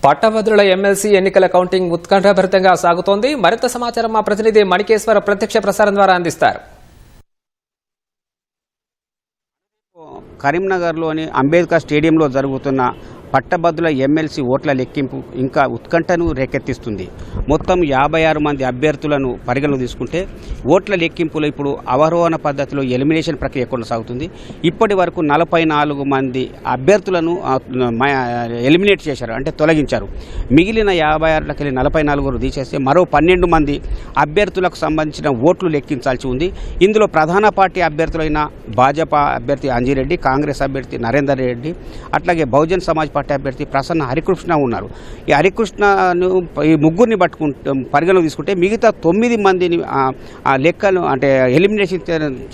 పట్టభద్రుల ఎమ్మెల్సీ ఎన్నికల కౌంటింగ్ ఉత్కంఠభరితంగా సాగుతోంది. మరింత సమాచారం మా ప్రతినిధి మణికేశ్వర ప్రత్యక్ష ప్రసారం ద్వారా అందిస్తారు. కరీంనగర్లోని అంబేద్కర్ స్టేడియంలో జరుగుతున్న పట్టభద్రుల ఎమ్మెల్సీ ఓట్ల లెక్కింపు ఇంకా ఉత్కంఠను రేకెత్తిస్తుంది. మొత్తం 56 మంది అభ్యర్థులను పరిగణలోకి తీసుకుంటే ఓట్ల లెక్కింపులో ఇప్పుడు అవరోహణ పద్ధతిలో ఎలిమినేషన్ ప్రక్రియ కొనసాగుతుంది. ఇప్పటి వరకు 44 మంది అభ్యర్థులను ఎలిమినేట్ చేశారు, అంటే తొలగించారు. మిగిలిన 56లకి 44 తీసేస్తే మరో 12 మంది అభ్యర్థులకు సంబంధించిన ఓట్లు లెక్కించాల్సి ఉంది. ఇందులో ప్రధాన పార్టీ అభ్యర్థులైన భాజపా అభ్యర్థి అంజిరెడ్డి, కాంగ్రెస్ అభ్యర్థి నరేందర్ రెడ్డి, అట్లాగే బహుజన్ సమాజ్ పార్టీ అభ్యర్థి ప్రసన్న హరికృష్ణ ఉన్నారు. ఈ హరికృష్ణను ఈ ముగ్గురిని పరిగణలోకి తీసుకుంటే మిగతా 9 మందిని లెక్కలు అంటే ఎలిమినేషన్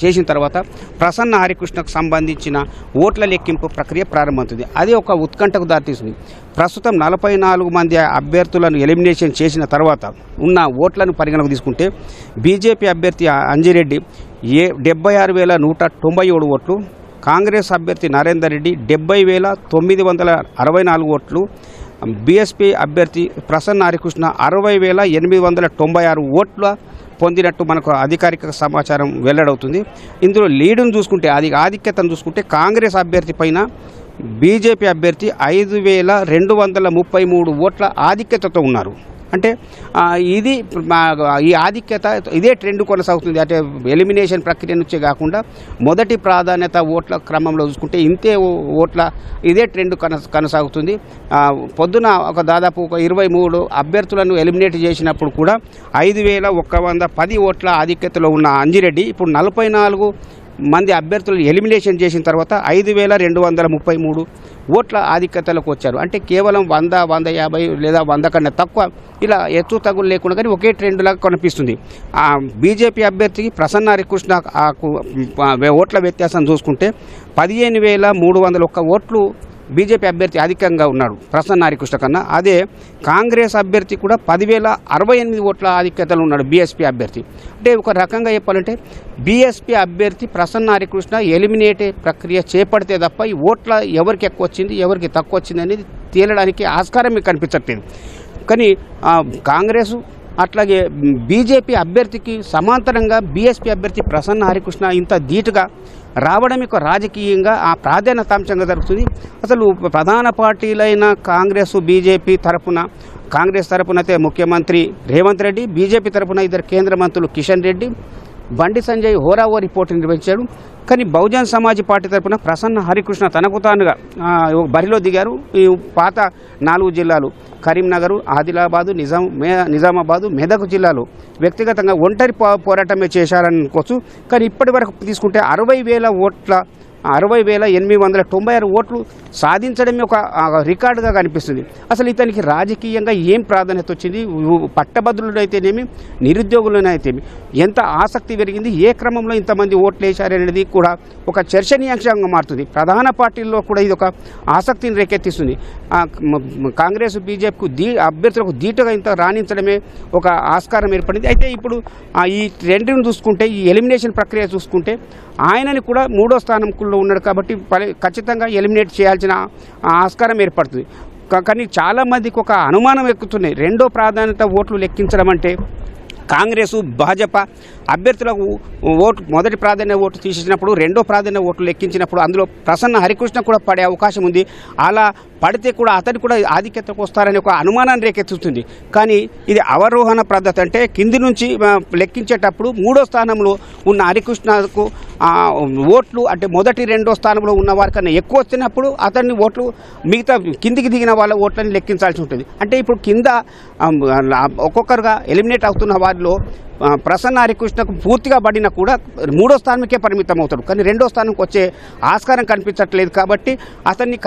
చేసిన తర్వాత ప్రసన్న హరికృష్ణకు సంబంధించిన ఓట్ల లెక్కింపు ప్రక్రియ ప్రారంభమవుతుంది. అది ఒక ఉత్కంఠకు దారితీస్తుంది. ప్రస్తుతం 44 మంది అభ్యర్థులను ఎలిమినేషన్ చేసిన తర్వాత ఉన్న ఓట్లను పరిగణలోకి తీసుకుంటే బీజేపీ అభ్యర్థి అంజిరెడ్డి 76,197 ఓట్లు, కాంగ్రెస్ అభ్యర్థి నరేందర్ రెడ్డి 70,964 ఓట్లు, బీఎస్పీ అభ్యర్థి ప్రసన్న హరికృష్ణ 60,896 ఓట్ల పొందినట్టు మనకు అధికారిక సమాచారం వెల్లడవుతుంది. ఇందులో లీడును చూసుకుంటే ఆధిక్యతను చూసుకుంటే కాంగ్రెస్ అభ్యర్థి పైన బీజేపీ అభ్యర్థి 5,233 ఓట్ల ఆధిక్యతతో ఉన్నారు. అంటే ఇది ఈ ఆధిక్యత ఇదే ట్రెండ్ కొనసాగుతుంది. అంటే ఎలిమినేషన్ ప్రక్రియ నుంచే కాకుండా మొదటి ప్రాధాన్యత ఓట్ల క్రమంలో చూసుకుంటే ఇంతే ఓట్ల ఇదే ట్రెండ్ కొనసాగుతుంది. పొద్దున దాదాపు 23 అభ్యర్థులను ఎలిమినేట్ చేసినప్పుడు కూడా 5,110 ఓట్ల ఆధిక్యతలో ఉన్న అంజిరెడ్డి ఇప్పుడు 44 మంది అభ్యర్థులను ఎలిమినేషన్ చేసిన తర్వాత 5,233 ఓట్ల ఆధిక్యతలకు వచ్చారు. అంటే కేవలం 100, 150 లేదా 100 కన్నా తక్కువ ఇలా ఎత్తు తగులు లేకుండా కానీ ఒకే ట్రెండ్లాగా కనిపిస్తుంది. బీజేపీ అభ్యర్థికి ప్రసన్న హరికృష్ణ ఓట్ల వ్యత్యాసం చూసుకుంటే 15,301 ఓట్లు బీజేపీ అభ్యర్థి అధికంగా ఉన్నాడు ప్రసన్న హరికృష్ణ కన్నా. అదే కాంగ్రెస్ అభ్యర్థి కూడా 10,068 ఓట్ల ఆధిక్యతలు ఉన్నాడు బీఎస్పీ అభ్యర్థి. అంటే ఒక రకంగా చెప్పాలంటే బీఎస్పీ అభ్యర్థి ప్రసన్న హరికృష్ణ ఎలిమినేట్ ప్రక్రియ చేపడితే తప్ప ఈ ఓట్ల ఎవరికి ఎక్కువ వచ్చింది ఎవరికి తక్కువ వచ్చింది అనేది తేలడానికి ఆస్కారం కనిపించట్లేదు. కానీ కాంగ్రెసు అట్లాగే బీజేపీ అభ్యర్థికి సమాంతరంగా బీఎస్పీ అభ్యర్థి ప్రసన్న హరికృష్ణ ఇంత ధీటుగా రావడం యొక్క రాజకీయంగా ఆ ప్రాధాన్యతాంశంగా జరుగుతుంది. అసలు ప్రధాన పార్టీలైన కాంగ్రెస్ బీజేపీ తరఫున కాంగ్రెస్ తరఫున అయితే ముఖ్యమంత్రి రేవంత్ రెడ్డి, బీజేపీ తరఫున 2 కేంద్ర మంత్రులు కిషన్ రెడ్డి, బండి సంజయ్ హోరాహోరీ పోటీ నిర్వహించాడు. కానీ బహుజన్ సమాజ్ పార్టీ తరఫున ప్రసన్న హరికృష్ణ తనకు తానుగా బరిలో దిగారు. ఈ పాత 4 జిల్లాలు కరీంనగర్, ఆదిలాబాదు, నిజామాబాదు, మెదక్ జిల్లాలో వ్యక్తిగతంగా ఒంటరి పోరాటమే చేశారని అనుకోవచ్చు. కానీ ఇప్పటి వరకు తీసుకుంటే 60,896 ఓట్లు సాధించడమే ఒక రికార్డుగా కనిపిస్తుంది. అసలు ఇతనికి రాజకీయంగా ఏం ప్రాధాన్యత వచ్చింది, పట్టభద్రులైతేనేమి నిరుద్యోగులనైతేమి ఎంత ఆసక్తి పెరిగింది, ఏ క్రమంలో ఇంతమంది ఓట్లు వేశారనేది కూడా ఒక చర్చనీయాంశంగా మారుతుంది. ప్రధాన పార్టీల్లో కూడా ఇది ఒక ఆసక్తిని రేకెత్తిస్తుంది. కాంగ్రెస్ బీజేపీకు అభ్యర్థులకు ధీటుగా ఇంత రాణించడమే ఒక ఆస్కారం ఏర్పడింది. అయితే ఇప్పుడు ఈ ట్రెండ్ను చూసుకుంటే ఈ ఎలిమినేషన్ ప్రక్రియ చూసుకుంటే ఆయనని కూడా 3వ స్థానంలో ఉన్నాడు కాబట్టి ఖచ్చితంగా ఎలిమినేట్ చేయాల్సిన ఆస్కారం ఏర్పడుతుంది. కానీ చాలామందికి ఒక అనుమానం ఎక్కుతున్నాయి. 2వ ప్రాధాన్యత ఓట్లు లెక్కించడం అంటే కాంగ్రెసు భాజపా అభ్యర్థులకు మొదటి ప్రాధాన్యత ఓటు తీసేసినప్పుడు 2వ ప్రాధాన్యత ఓట్లు లెక్కించినప్పుడు అందులో ప్రసన్న హరికృష్ణ కూడా పడే అవకాశం ఉంది. అలా పడితే కూడా అతను కూడా ఆధిక్యతకు వస్తారని ఒక అనుమానాన్ని రేకెత్తుతుంది. కానీ ఇది అవరోహణ పద్ధతి, అంటే కింది నుంచి లెక్కించేటప్పుడు 3వ స్థానంలో ఉన్న హరికృష్ణకు ఓట్లు అంటే మొదటి 2వ స్థానంలో ఉన్న వారికన్నా ఎక్కువ వచ్చినప్పుడు అతన్ని ఓట్లు మిగతా కిందికి దిగిన వాళ్ళ ఓట్లని లెక్కించాల్సి ఉంటుంది. అంటే ఇప్పుడు కింద ఒక్కొక్కరుగా ఎలిమినేట్ అవుతున్న వారిలో ప్రసన్న హరికృష్ణకు పూర్తిగా పడినా కూడా 3వ స్థానంకే పరిమితం అవుతాడు. కానీ 2వ స్థానంకి వచ్చే ఆస్కారం కనిపించట్లేదు. కాబట్టి అతన్ని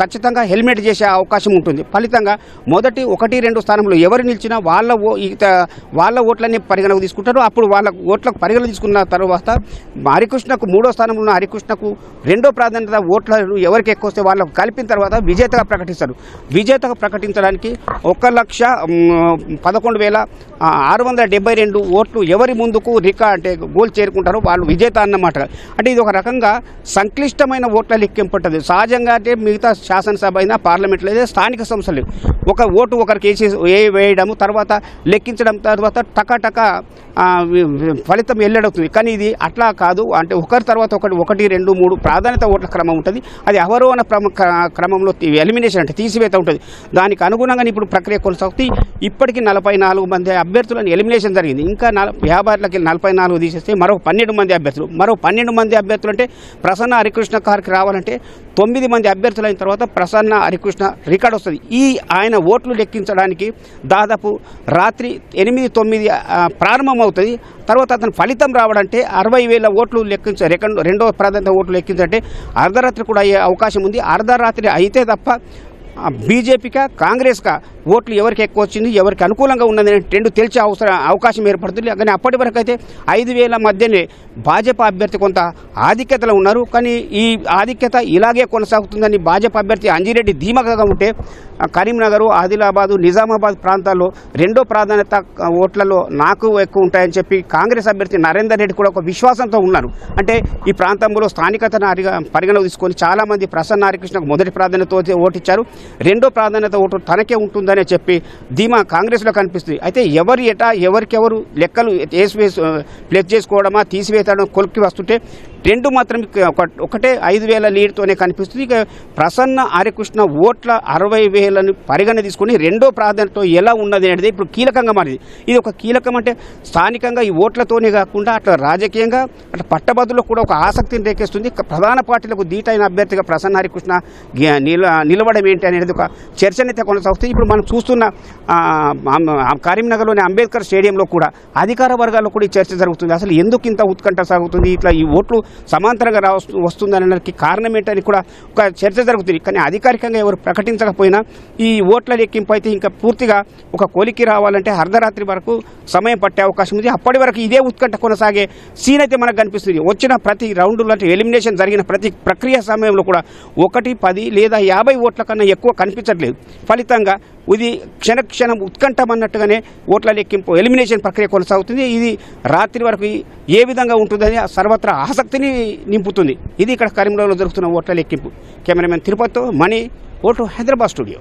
ఖచ్చితంగా హెల్మెట్ చేసే అవకాశం ఉంటుంది. ఫలితంగా మొదటి 1, 2 స్థానంలో ఎవరు నిలిచినా వాళ్ళ ఓట్లని పరిగణకు తీసుకుంటారు. అప్పుడు వాళ్ళ ఓట్లకు పరిగణన తీసుకున్న తర్వాత హరికృష్ణకు 3వ స్థానంలో ఉన్న హరికృష్ణకు 2వ ప్రాధాన్యత ఓట్లను ఎవరికి ఎక్కువ వస్తే వాళ్ళకు కలిపిన తర్వాత విజేతగా ప్రకటిస్తారు. విజేతగా ప్రకటించడానికి 1,11,672 2 ఓట్లు ఎవరి ముందుకు అంటే గోల్ చేరుకుంటారో వాళ్ళు విజేత అన్నమాట. అంటే ఇది ఒక రకంగా సంక్లిష్టమైన ఓట్ల లెక్కింపు ఉంటుంది. సహజంగా అంటే మిగతా శాసనసభ అయినా పార్లమెంట్లో అయితే స్థానిక సంస్థలు ఒక ఓటు ఒకరికి వేయడం తర్వాత లెక్కించడం తర్వాత టక ఫలితం వెల్లడవుతుంది. కానీ ఇది అట్లా కాదు. అంటే ఒకరి తర్వాత ఒకటి 1, 2, 3 ప్రాధాన్యత ఓట్ల క్రమం ఉంటుంది. అది అవరోహణ క్రమంలో ఎలిమినేషన్ అంటే తీసివేత ఉంటుంది. దానికి అనుగుణంగా ఇప్పుడు ప్రక్రియ కొనసాగుతుంది. ఇప్పటికీ 44 మంది అభ్యర్థులను ఎలిమినేషన్ జరిగింది. ఇంకా 50కి 44 తీసేస్తే మరో 12 మంది అభ్యర్థులు. మరో 12 మంది అభ్యర్థులు అంటే ప్రసన్న హరికృష్ణ గారికి రావాలంటే 9 మంది అభ్యర్థులు అయిన తర్వాత ప్రసన్న హరికృష్ణ రికార్డు వస్తుంది. ఆయన ఓట్లు లెక్కించడానికి దాదాపు రాత్రి 8-9 ప్రారంభమవుతుంది. తర్వాత అతను ఫలితం రావడంటే 60,000 ఓట్లు రెండో ప్రాధాన్యత ఓట్లు లెక్కించంటే అర్ధరాత్రి కూడా అయ్యే అవకాశం ఉంది. అర్ధరాత్రి అయితే తప్ప బీజేపీకా కాంగ్రెస్కా ఓట్లు ఎవరికి ఎక్కువ వచ్చింది ఎవరికి అనుకూలంగా ఉన్నదని ట్రెండ్ తెలిసే అవకాశం ఏర్పడుతుంది. కానీ అప్పటి వరకు అయితే 5,000 మధ్యనే భాజపా అభ్యర్థి కొంత ఆధిక్యతలో ఉన్నారు. కానీ ఈ ఆధిక్యత ఇలాగే కొనసాగుతుందని భాజపా అభ్యర్థి అంజిరెడ్డి ధీమాగా ఉంటే కరీంనగర్, ఆదిలాబాదు, నిజామాబాద్ ప్రాంతాల్లో రెండో ప్రాధాన్యత ఓట్లలో నాకు ఎక్కువ ఉంటాయని చెప్పి కాంగ్రెస్ అభ్యర్థి నరేందర్ రెడ్డి కూడా ఒక విశ్వాసంతో ఉన్నారు. అంటే ఈ ప్రాంతంలో స్థానికతను పరిగణలోకి తీసుకొని చాలామంది ప్రసన్న హరికృష్ణకు మొదటి ప్రాధాన్యత ఓటిచ్చారు. రెండో ప్రాధాన్యత ఓటు తనకే ఉంటుందనే చెప్పి ధీమా కాంగ్రెస్లో కనిపిస్తుంది. అయితే ఎవరికెవరు లెక్కలు ప్లస్ చేసుకోవడమా తీసివేయడం కొలిక్కి వస్తుంటే ట్రెండ్ మాత్రం ఒకటే 5,000 లీడ్తోనే కనిపిస్తుంది. ఇక ప్రసన్న హరికృష్ణ ఓట్ల 60,000ని పరిగణ తీసుకుని రెండో ప్రాధాన్యత ఎలా ఉన్నది అనేది ఇప్పుడు కీలకంగా మారింది. ఇది ఒక కీలకం అంటే స్థానికంగా ఈ ఓట్లతోనే కాకుండా అట్లా రాజకీయంగా అట్లా పట్టభద్రులకు కూడా ఒక ఆసక్తిని రేకేస్తుంది. ప్రధాన పార్టీలకు ధీటైన అభ్యర్థిగా ప్రసన్న హరికృష్ణ నిలవడం ఏంటి అనేది ఒక చర్చనైతే కొనసాగుతుంది. ఇప్పుడు మనం చూస్తున్న కరీంనగర్లోని అంబేద్కర్ స్టేడియంలో కూడా అధికార వర్గాల్లో కూడా ఈ చర్చ జరుగుతుంది. అసలు ఎందుకు ఇంత ఉత్కంఠ సాగుతుంది, ఇట్లా ఈ ఓట్లు సమాంతరంగా వస్తుందనడానికి కారణం ఏంటని కూడా ఒక చర్చ జరుగుతుంది. కానీ అధికారికంగా ఎవరు ప్రకటించకపోయినా ఈ ఓట్ల లెక్కింపు అయితే ఇంకా పూర్తిగా ఒక కొలికి రావాలంటే అర్ధరాత్రి వరకు సమయం పట్టే అవకాశం ఉంది. అప్పటి వరకు ఇదే ఉత్కంఠ కొనసాగే సీన్ అయితే మనకు కనిపిస్తుంది. వచ్చిన ప్రతి రౌండ్లో అంటే ఎలిమినేషన్ జరిగిన ప్రతి ప్రక్రియ సమయంలో కూడా 1, 10 లేదా 50 ఓట్ల కన్నా ఎక్కువ కనిపించట్లేదు. ఫలితంగా ఇది క్షణం ఉత్కంఠం అన్నట్టుగానే ఓట్ల లెక్కింపు ఎలిమినేషన్ ప్రక్రియ కొనసాగుతుంది. ఇది రాత్రి వరకు ఏ విధంగా ఉంటుందని సర్వత్రా ఆసక్తిని నింపుతుంది. ఇది ఇక్కడ కరీంనగర్లో జరుగుతున్న ఓట్ల లెక్కింపు. కెమెరామెన్ తిరుపతితో మణి, ఓటు హైదరాబాద్ స్టూడియో.